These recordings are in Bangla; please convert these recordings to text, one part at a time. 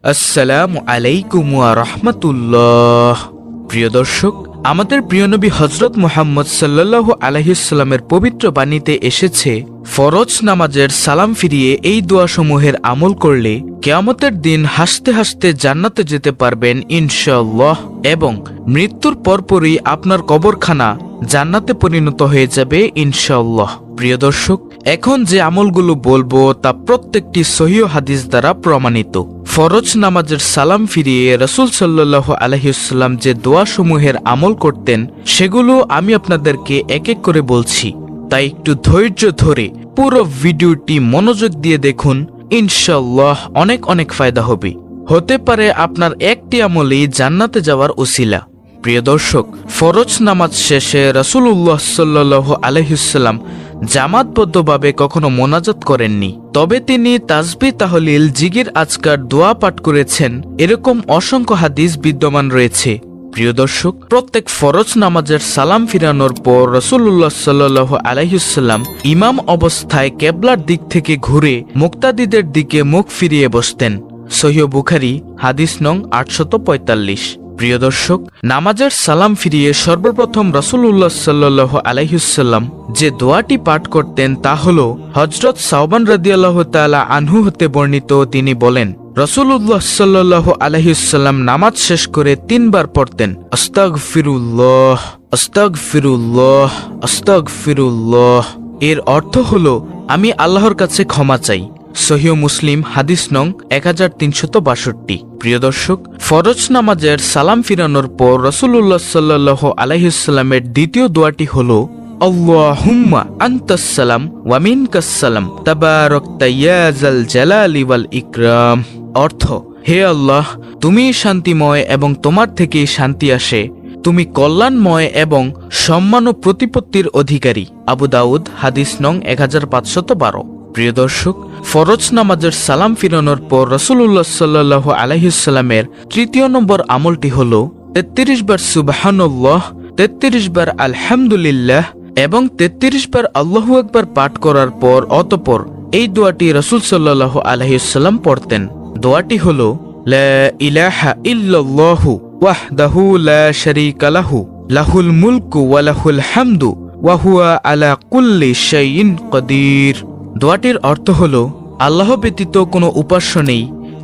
আসসালামু আলাইকুম ওয়া রাহমাতুল্লাহ। প্রিয় দর্শক, আমাদের প্রিয় নবী হযরত মুহাম্মদ সাল্লাল্লাহু আলাইহি ওয়াসাল্লামের পবিত্র বাণীতে এসেছে, ফরজ নামাজের সালাম ফিরিয়ে এই দোয়াসমূহের আমল করলে কিয়ামতের দিন হাসতে হাসতে জান্নাতে যেতে পারবেন ইনশাআল্লাহ, এবং মৃত্যুর পরপরই আপনার কবরখানা জান্নাতে পরিণত হয়ে যাবে ইনশাআল্লাহ। প্রিয় দর্শক, এখন যে আমলগুলো বলবো তা প্রত্যেকটি সহিহ হাদিস দ্বারা প্রমাণিত। ফরজ নামাজের সালাম ফিরিয়ে রাসূল সাল্লাল্লাহু আলাইহি ওয়াসাল্লাম যে দোয়াসমূহের আমল করতেন সেগুলো আমি আপনাদেরকে এক এক করে বলছি, তাই একটু ধৈর্য ধরে পুরো ভিডিওটি মনোযোগ দিয়ে দেখুন, ইনশাআল্লাহ অনেক অনেক ফায়দা হবে। হতে পারে আপনার একটি আমলেই জান্নাতে যাওয়ার উসিলা। প্রিয় দর্শক, ফরজ নামাজ শেষে রাসূলুল্লাহ সাল্লাল্লাহু আলাইহি ওয়াসাল্লাম জামাতবদ্ধভাবে কখনো মোনাজাত করেননি, তবে তিনি তাসবিহ, তাহলিল, জিকির, আজকার, দোয়া পাঠ করেছেন। এরকম অসংখ্য হাদিস বিদ্যমান রয়েছে। প্রিয় দর্শক, প্রত্যেক ফরজ নামাজের সালাম ফিরানোর পর রাসূলুল্লাহ সাল্লাল্লাহু আলাইহি ওয়াসাল্লাম ইমাম অবস্থায় কিবলার দিক থেকে ঘুরে মুক্তাদিদের দিকে মুখ ফিরিয়ে বসতেন। সহিহ বুখারী হাদিস নং 845। প্রিয় দর্শক, নামাজের সালাম ফিরিয়ে সর্বপ্রথম রাসূলুল্লাহ সাল্লাল্লাহু আলাইহি ওয়াসাল্লাম যে দোয়াটি পাঠ করতেন তা হল হযরত সাওবান রাদিয়াল্লাহু তাআলা আনহু হতে বর্ণিত। তিনি বলেন, রাসূলুল্লাহ সাল্লাল্লাহু আলাইহি ওয়াসাল্লাম নামাজ শেষ করে 3 বার পড়তেন, আস্তাগফিরুল্লাহ, আস্তাগফিরুল্লাহ, আস্তাগফিরুল্লাহ। এর অর্থ হল আমি আল্লাহর কাছে ক্ষমা চাই। সহিহ মুসলিম হাদিস নং 1362। প্রিয় দর্শক, ফরজ নামাজের সালাম ফিরানোর পর রাসূলুল্লাহ সাল্লাল্লাহু আলাইহি ওয়াসাল্লামের দ্বিতীয় দোয়াটি হলো আল্লাহুম্মা আনতাস সালাম ওয়া মিনকাস সালাম তাবারাকতা ইয়া যাল জালালি ওয়াল ইকরাম। অর্থ, হে আল্লাহ, তুমি শান্তিময় এবং তোমার থেকেই শান্তি আসে, তুমি কল্যাণময় এবং সম্মান ও প্রতিপত্তির অধিকারী। আবু দাউদ হাদিস নং 1512। প্রিয় দর্শক, ফরজ নামাজের সালাম ফিরানোর পর রাসূলুল্লাহ সাল্লাল্লাহু আলাইহি ওয়াসাল্লামের তৃতীয় নম্বর আমলটি হল 33 বার সুবহানাল্লাহ, 33 বার আলহামদুলিল্লাহ এবং 33 বার আল্লাহু আকবার পাঠ করার পর অতঃপর এই দোয়াটি রাসূল সাল্লাল্লাহু আলাইহি ওয়াসাল্লাম পড়তেন। দোয়াটি হল লা ইলাহা ইল্লাল্লাহু ওয়াহদাহু লা শারীকা লাহু লাহুল মুলকু ওয়া লাহুল হামদু ওয়া হুয়া আলা কুল্লি শাইইন কাদির। দোয়াটির অর্থ হল, আল্লাহ ব্যতীত কোনো উপাস্য নেই,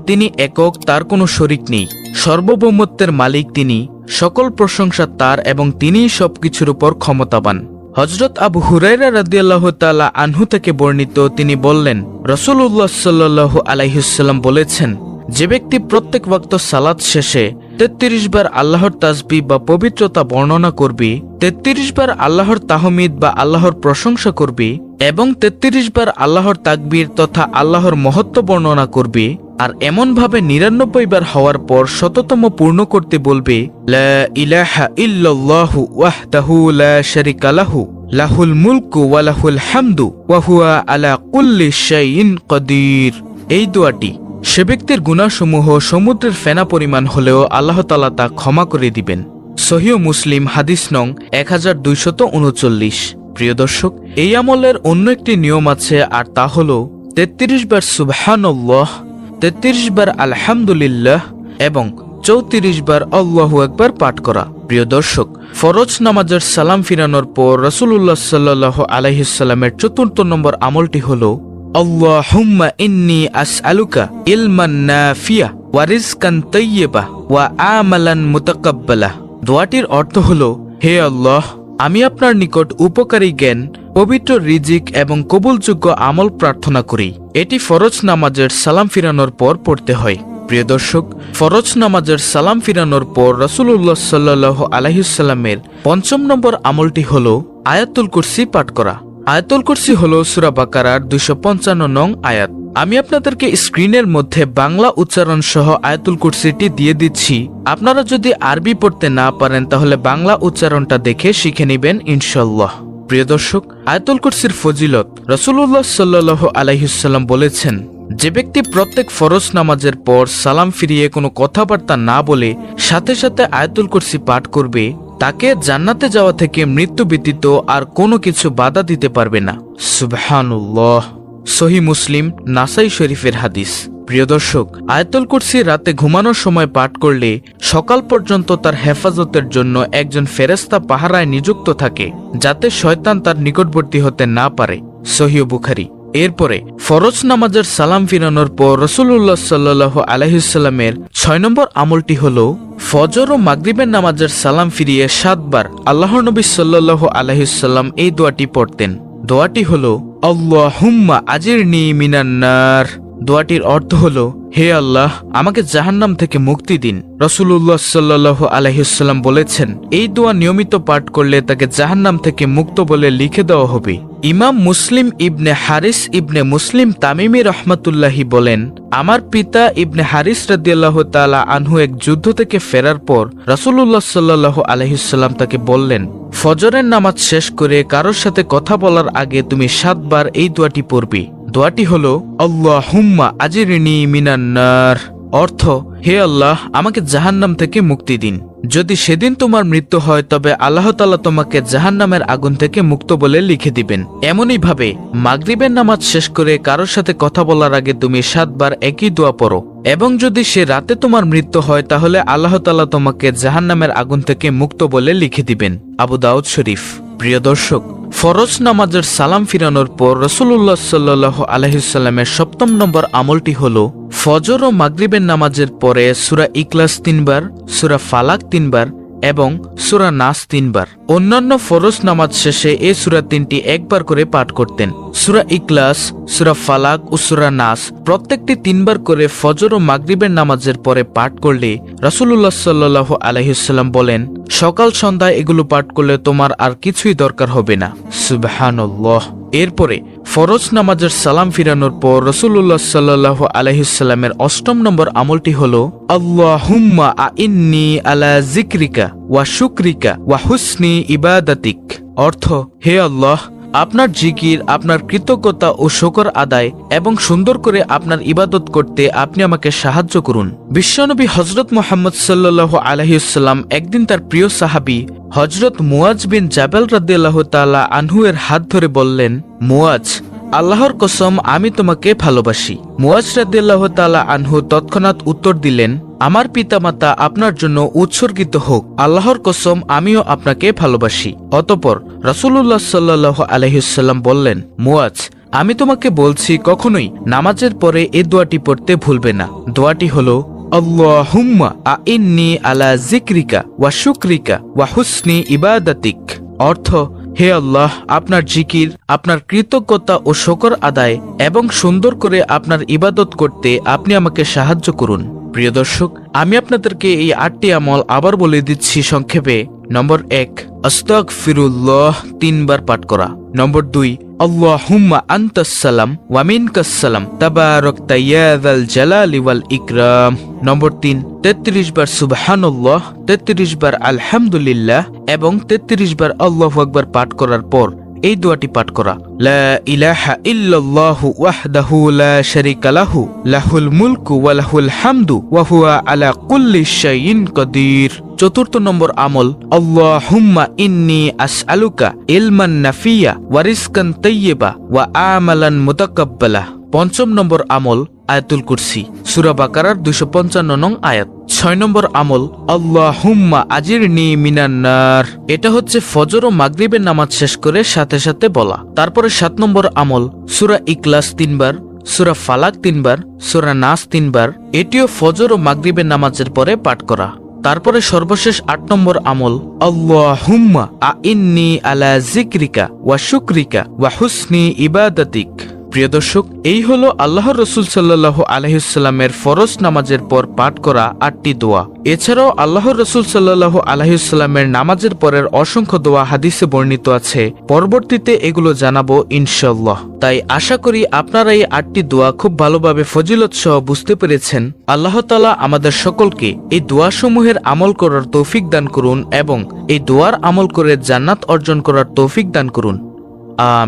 তিনি একক, তার কোনো শরিক নেই, সর্বভৌমত্বের মালিক তিনি, সকল প্রশংসা তার এবং তিনিই সবকিছুর উপর ক্ষমতাবান। হযরত আবু হুরায়রা রাদিয়াল্লাহু তাআলা আনহু থেকে বর্ণিত, তিনি বললেন, রাসূলুল্লাহ সাল্লাল্লাহু আলাইহি ওয়াসাল্লাম বলেছেন, যে ব্যক্তি প্রত্যেক ওয়াক্ত সালাত শেষে 33 বার আল্লাহর তাসবিহ বা পবিত্রতা বর্ণনা করবে, 33 বার আল্লাহর তাহমিদ বা আল্লাহর প্রশংসা করবে এবং 33 বার আল্লাহর তাকবীর তথা আল্লাহর মহত্ব বর্ণনা করবে, আর এমনভাবে 99 বার হওয়ার পর শততম পূর্ণ করতে বলবে, লা ইলাহা ইল্লাল্লাহু ওয়াহদাহু লা শারীকা লাহু লাহুল মুলকু ওয়া লাহুল হামদু ওয়া হুয়া আলা কুল্লি শাইইন কাদির। এই দোয়াটি সে ব্যক্তির গুনাহসমূহ সমুদ্রের ফেনা পরিমাণ হলেও আল্লাহ তাআলা তা ক্ষমা করে দিবেন। সহিহ মুসলিম হাদিস নং 1239। প্রিয় দর্শক, এই আমলের অন্য একটি নিয়ম আছে, আর তা হল 33 বার সুবহানাল্লাহ, 33 বার আলহামদুলিল্লাহ এবং 34 বার আল্লাহু আকবার পাঠ করা। প্রিয় দর্শক, ফরজ নামাজের সালাম ফিরানোর পর রাসূলুল্লাহ সাল্লাল্লাহু আলাইহি ওয়াসাল্লামের 4র্থ নম্বর আমলটি হল আল্লাহুম্মা ইন্নী আসআলুকা ইলমান নাফিয়া ওয়া রিজকান তাইয়্যিবা ওয়া আমালান মুতাকাব্বালা। দোয়াটির অর্থ হল, হে আল্লাহ, আমি আপনার নিকট উপকারী জ্ঞান, পবিত্র রিজিক এবং কবুলযোগ্য আমল প্রার্থনা করি। এটি ফরজ নামাজের সালাম ফিরানোর পর পড়তে হয়। প্রিয় দর্শক, ফরজ নামাজের সালাম ফিরানোর পর রাসূলুল্লাহ সাল্লাল্লাহু আলাইহি ওয়াসাল্লামের 5ম নম্বর আমলটি হল আয়াতুল কুরসি পাঠ করা। আয়াতুল কুরসি হল সূরা বাকারার 255 নং আয়াত। আমি আপনাদেরকে স্ক্রিনের মধ্যে বাংলা উচ্চারণ সহ আয়াতুল কুরসিটি দিয়ে দিচ্ছি। আপনারা যদি আরবি পড়তে না পারেন তাহলে বাংলা উচ্চারণটা দেখে শিখে নেবেন ইনশাআল্লাহ। প্রিয় দর্শক, আয়াতুল কুরসির ফজিলত, রাসূলুল্লাহ সাল্লাল্লাহু আলাইহি ওয়াসাল্লাম বলেছেন, যে ব্যক্তি প্রত্যেক ফরজ নামাজের পর সালাম ফিরিয়ে কোনো কথাবার্তা না বলে সাথে সাথে আয়াতুল কুরসি পাঠ করবে, তাকে জান্নাতে যাওয়া থেকে মৃত্যু ব্যতীত আর কোনো কিছু বাধা দিতে পারবে না। সুবহানাল্লাহ। সহিহ মুসলিম নাসাই শরীফের হাদিস। প্রিয় দর্শক, আয়াতুল কুরসি রাতে ঘুমানোর সময় পাঠ করলে সকাল পর্যন্ত তার হেফাজতের জন্য একজন ফেরেশতা পাহারায় নিযুক্ত থাকে, যাতে শয়তান তার নিকটবর্তী হতে না পারে। সহিহ বুখারী। এরপরে ফরজ নামাজের সালাম ফিরানোর পর রাসূলুল্লাহ সাল্লাল্লাহু আলাইহি ওয়াসাল্লামের 6 নম্বর আমলটি হলো ফজর ও মাগরিবের নামাজের সালাম ফিরিয়ে 7 বার আল্লাহর নবী সাল্লাল্লাহু আলাইহি ওয়াসাল্লাম এই দোয়াটি পড়তেন। দোয়াটি হলো আল্লাহুম্মা আজিরনি মিনান নার। দোয়াটির অর্থ হলো, হে আল্লাহ, আমাকে জাহান্নাম থেকে মুক্তি দিন। রাসূলুল্লাহ সাল্লাল্লাহু আলাইহি ওয়াসাল্লাম বলেছেন, এই দোয়া নিয়মিত পাঠ করলে তাকে জাহান্নাম থেকে মুক্ত বলে লিখে দেওয়া হবে। ইমাম মুসলিম ইবনে হারিস ইবনে মুসলিম তামিমি রহমাতুল্লাহি বলেন, আমার পিতা ইবনে হারিস রাদিয়াল্লাহু তাআলা আনহু এক যুদ্ধ থেকে ফেরার পর রাসূলুল্লাহ সাল্লাল্লাহু আলাইহি ওয়াসাল্লাম তাকে বললেন, ফজরের নামাজ শেষ করে কারোর সাথে কথা বলার আগে তুমি 7 বার এই দোয়াটি পড়বে। দোয়াটি হলো আল্লাহুম্মা আজিরনি মিনান নার। অর্থ, হে আল্লাহ, আমাকে জাহান্নাম থেকে মুক্তি দিন। যদি সেদিন তোমার মৃত্যু হয় তবে আল্লাহ তাআলা তোমাকে জাহান্নামের আগুন থেকে মুক্ত বলে লিখে দিবেন। এমনই ভাবে মাগরিবের নামাজ শেষ করে কারোর সাথে কথা বলার আগে তুমি 7 বার একই দোয়া পড়ো, এবং যদি সে রাতে তোমার মৃত্যু হয় তাহলে আল্লাহ তাআলা তোমাকে জাহান্নামের আগুন থেকে মুক্ত বলে লিখে দিবেন। আবু দাউদ শরীফ। প্রিয় দর্শক, ফরজ নামাজের সালাম ফিরানোর পর রাসূলুল্লাহ সাল্লাল্লাহু আলাইহি ওয়াসাল্লামের 7 নম্বর আমলটি হলো ফজর ও মাগরিবের নামাজের পরে সূরা ইখলাস 3 বার, সূরা ফালাক 3 বার এবং সূরা নাস 3 বার। অন্যান্য ফরজ নামাজ শেষে এই সূরা 3টি একবার করে পাঠ করতেন। সূরা ইখলাস, সূরা ফালাক ও সূরা নাস প্রত্যেকটি 3 বার করে ফজর ও মাগরিবের নামাজের পরে পাঠ করলে রাসূলুল্লাহ সাল্লাল্লাহু আলাইহি ওয়াসাল্লাম বলেন, সকাল সন্ধ্যায় এগুলো পাঠ করলে তোমার আর কিছুই দরকার হবে না। সুবহানাল্লাহ। এরপরে ফরজ নামাজের সালাম ফিরানোর পর রাসূলুল্লাহ সাল্লাল্লাহু আলাইহি ওয়াসাল্লামের 8 নম্বর আমলটি হলো আল্লাহুম্মা আইন্নি আলা যিকরিকা ওয়া শুকরিকা ওয়া হুসনি ইবাদাতিক। অর্থ, হে আল্লাহ, আপনার জিকির, আপনার কৃতজ্ঞতা ও শুকর আদায় এবং সুন্দর করে আপনার ইবাদত করতে আপনি আমাকে সাহায্য করুন। বিশ্বনবী হযরত মুহাম্মদ সাল্লাল্লাহু আলাইহি ওয়াসাল্লাম একদিন তার প্রিয় সাহাবী হযরত মুয়াজ বিন জাবাল রাদিয়াল্লাহু তাআলা আনহু এর হাত ধরে বললেন, মুয়াজ, আল্লাহর কসম আমি তোমাকে ভালোবাসি। মুয়াজ রাদিয়াল্লাহু তাআলা আনহু তৎক্ষণাৎ উত্তর দিলেন, আমার পিতামাতা আপনার জন্য উৎসর্গিত হোক, আল্লাহর কসম আমিও আপনাকে ভালোবাসি। অতঃপর রাসূলুল্লাহ সাল্লাল্লাহু আলাইহি ওয়াসাল্লাম বললেন, মুয়াজ, আমি তোমাকে বলছি কখনোই নামাজের পরে এই দোয়াটি পড়তে ভুলবে না। দোয়াটি হলো আল্লাহুম্মা আইন্নি আলা যিকরিকা ওয়া শুকরিকা ওয়া হুসনি ইবাদাতিক। অর্থ, হে আল্লাহ, আপনার জিকির, আপনার কৃতজ্ঞতা ও শুকর আদায় এবং সুন্দর করে আপনার ইবাদত করতে আপনি আমাকে সাহায্য করুন। প্রিয় দর্শক, আমি আপনাদেরকে এই 8টি আমল আবার বলে দিচ্ছি সংক্ষেপে। নম্বর 1, আস্তাগফিরুল্লাহ 3 বার পাঠ করা। নম্বর 2, আল্লাহুম্মা আনতাস সালাম ওয়া মিনকাস সালাম তাবারাকতা ইয়া যাল জালালি ওয়াল ইকরাম। নম্বর 3, 33 বার সুবহানাল্লাহ, 33 বার আলহামদুলিল্লাহ এবং 33 বার আল্লাহু আকবার পাঠ করার পর এই দোয়াটি পাঠ করা, লা ইলাহা ইল্লাল্লাহু ওয়াহদাহু লা শারীকা লাহু লাহুল মুলকু ওয়া লাহুল হামদু ওয়া হুয়া আলা কুল্লি শাইইন কাদির। 4 নম্বর আমল, আল্লাহুম্মা ইন্নী আসআলুকা ইলমান নাফিয়া ওয়া রিজকান তাইয়্যিবা ওয়া আমালান মুতাকাব্বালা। 5 নম্বর আমল, আয়াতুল কুরসি, সূরা বাকারার 255 নং আয়াত। 6 নম্বর আমল, আল্লাহুম্মা আজিরনি মিনান নার। এটা হচ্ছে ফজর ও মাগরিবের নামাজ শেষ করে সাথে সাথে বলা। তারপরে 7 নম্বর আমল, সূরা ইখলাস 3 বার, সূরা ফালাক 3 বার, সূরা নাস 3 বার। এটিও ফজর ও মাগরিবের নামাজের পরে পাঠ করা। তারপরে সর্বশেষ 8 নম্বর আমল, আল্লাহুম্মা আইন্নি আলা যিকরিকা ওয়া শুকরিকা ওয়া হুসনি ইবাদাতিক। প্রিয় দর্শক, এই হলো আল্লাহর রাসূল সাল্লাল্লাহু আলাইহি ওয়াসাল্লামের ফরজ নামাজের পর পাঠ করা 8টি দোয়া। এছাড়াও আল্লাহর রাসূল সাল্লাল্লাহু আলাইহি ওয়াসাল্লামের নামাজের পরের অসংখ্য দোয়া হাদিসে বর্ণিত আছে। পরবর্তীতে এগুলো জানাবো ইনশাআল্লাহ। তাই আশা করি আপনারা এই 8টি দোয়া খুব ভালোভাবে ফজিলত সহ বুঝতে পেরেছেন। আল্লাহ তাআলা আমাদের সকলকে এই দোয়াসমূহের আমল করার তৌফিক দান করুন এবং এই দোয়ার আমল করে জান্নাত অর্জন করার তৌফিক দান করুন।